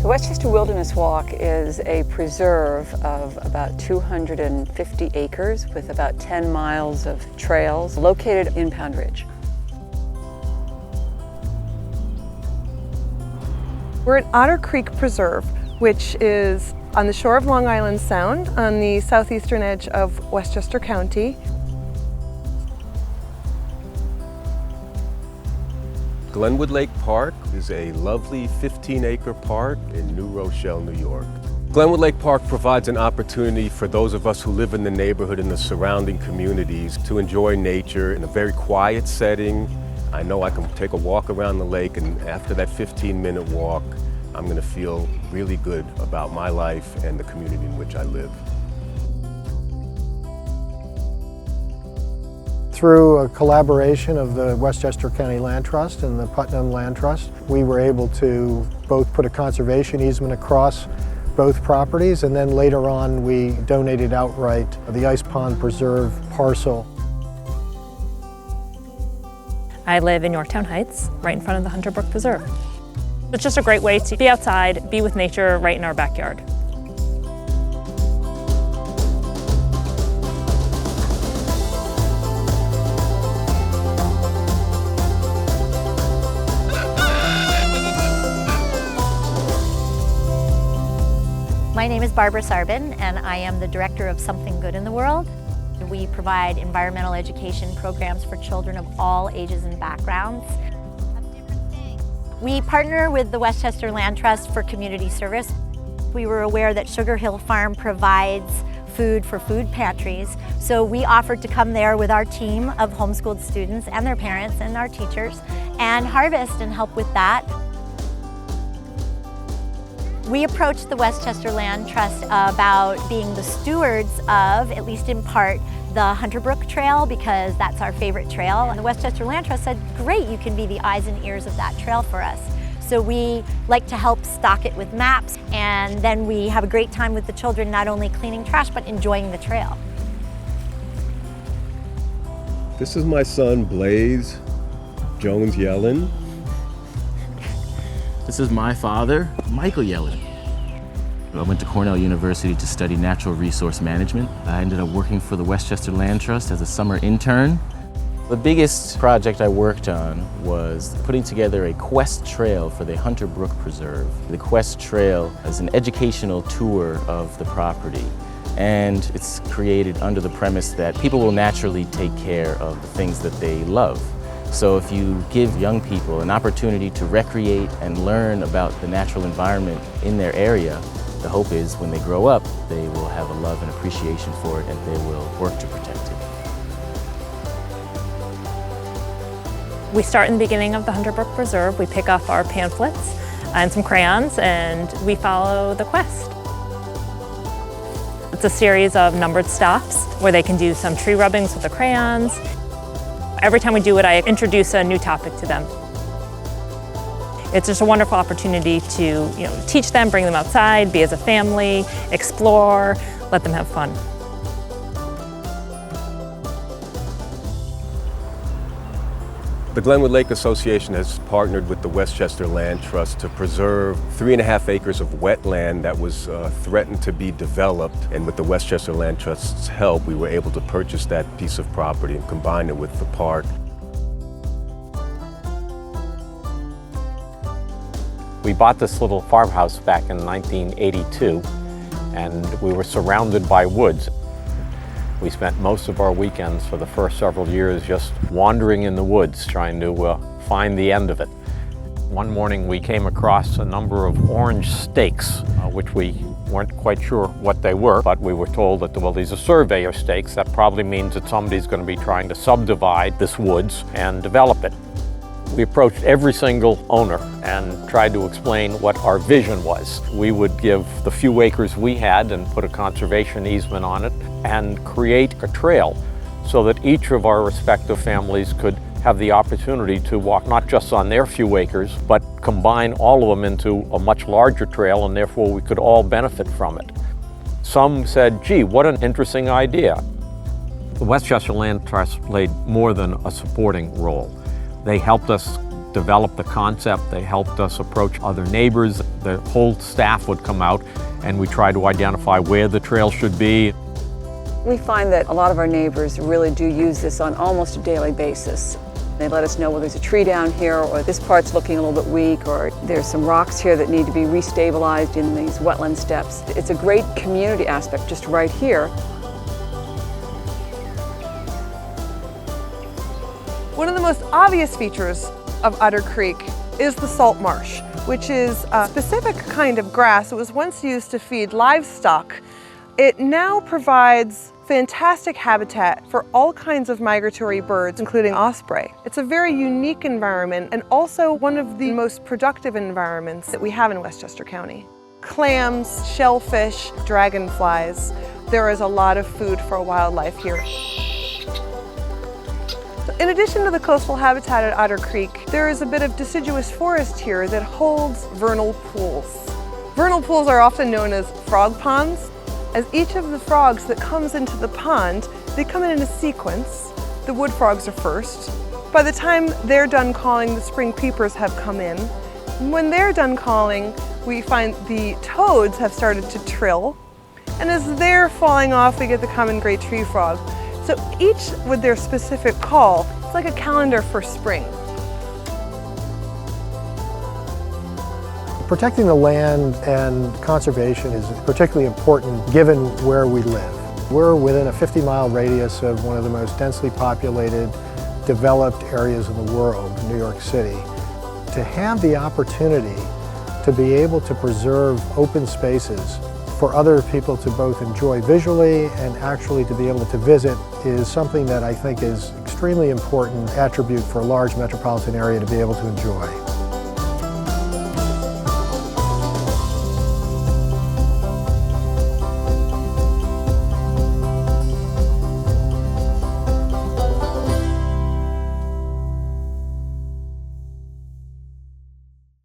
The Westchester Wilderness Walk is a preserve of about 250 acres with about 10 miles of trails located in Pound Ridge. We're at Otter Creek Preserve, which is on the shore of Long Island Sound on the southeastern edge of Westchester County. Glenwood Lake Park is a lovely 15-acre park in New Rochelle, New York. Glenwood Lake Park provides an opportunity for those of us who live in the neighborhood and the surrounding communities to enjoy nature in a very quiet setting. I know I can take a walk around the lake, and after that 15-minute walk, I'm going to feel really good about my life and the community in which I live. Through a collaboration of the Westchester County Land Trust and the Putnam Land Trust, we were able to both put a conservation easement across both properties, and then later on we donated outright the Ice Pond Preserve parcel. I live in Yorktown Heights, right in front of the Hunter Brook Preserve. It's just a great way to be outside, be with nature right in our backyard. My name is Barbara Sarbin, and I am the director of Something Good in the World. We provide environmental education programs for children of all ages and backgrounds. We partner with the Westchester Land Trust for community service. We were aware that Sugar Hill Farm provides food for food pantries, so we offered to come there with our team of homeschooled students and their parents and our teachers and harvest and help with that. We approached the Westchester Land Trust about being the stewards of, at least in part, the Hunter Brook Trail, because that's our favorite trail. And the Westchester Land Trust said, great, you can be the eyes and ears of that trail for us. So we like to help stock it with maps, and then we have a great time with the children, not only cleaning trash, but enjoying the trail. This is my son, Blaze Jones Yellen. This is my father, Michael Yellen. I went to Cornell University to study natural resource management. I ended up working for the Westchester Land Trust as a summer intern. The biggest project I worked on was putting together a quest trail for the Hunter Brook Preserve. The quest trail is an educational tour of the property, and it's created under the premise that people will naturally take care of the things that they love. So if you give young people an opportunity to recreate and learn about the natural environment in their area, the hope is when they grow up, they will have a love and appreciation for it, and they will work to protect it. We start in the beginning of the Hunter Brook Preserve. We pick up our pamphlets and some crayons, and we follow the quest. It's a series of numbered stops where they can do some tree rubbings with the crayons. Every time we do it, I introduce a new topic to them. It's just a wonderful opportunity to, teach them, bring them outside, be as a family, explore, let them have fun. The Glenwood Lake Association has partnered with the Westchester Land Trust to preserve 3.5 acres of wetland that was threatened to be developed. And with the Westchester Land Trust's help, we were able to purchase that piece of property and combine it with the park. We bought this little farmhouse back in 1982, and we were surrounded by woods. We spent most of our weekends for the first several years just wandering in the woods, trying to find the end of it. One morning we came across a number of orange stakes, which we weren't quite sure what they were, but we were told that, well, these are surveyor stakes. That probably means that somebody's going to be trying to subdivide this woods and develop it. We approached every single owner and tried to explain what our vision was. We would give the few acres we had and put a conservation easement on it and create a trail so that each of our respective families could have the opportunity to walk not just on their few acres, but combine all of them into a much larger trail, and therefore we could all benefit from it. Some said, gee, what an interesting idea. The Westchester Land Trust played more than a supporting role. They helped us developed the concept. They helped us approach other neighbors. The whole staff would come out and we try to identify where the trail should be. We find that a lot of our neighbors really do use this on almost a daily basis. They let us know, well, there's a tree down here, or this part's looking a little bit weak, or there's some rocks here that need to be restabilized in these wetland steps. It's a great community aspect just right here. One of the most obvious features of Otter Creek is the salt marsh, which is a specific kind of grass that was once used to feed livestock. It now provides fantastic habitat for all kinds of migratory birds, including osprey. It's a very unique environment and also one of the most productive environments that we have in Westchester County. Clams, shellfish, dragonflies. There is a lot of food for wildlife here. In addition to the coastal habitat at Otter Creek, there is a bit of deciduous forest here that holds vernal pools. Vernal pools are often known as frog ponds. As each of the frogs that comes into the pond, they come in a sequence. The wood frogs are first. By the time they're done calling, the spring peepers have come in. When they're done calling, we find the toads have started to trill. And as they're falling off, we get the common gray tree frog. So each with their specific call, it's like a calendar for spring. Protecting the land and conservation is particularly important given where we live. We're within a 50-mile radius of one of the most densely populated, developed areas in the world, New York City. To have the opportunity to be able to preserve open spaces for other people to both enjoy visually and actually to be able to visit is something that I think is extremely important attribute for a large metropolitan area to be able to enjoy.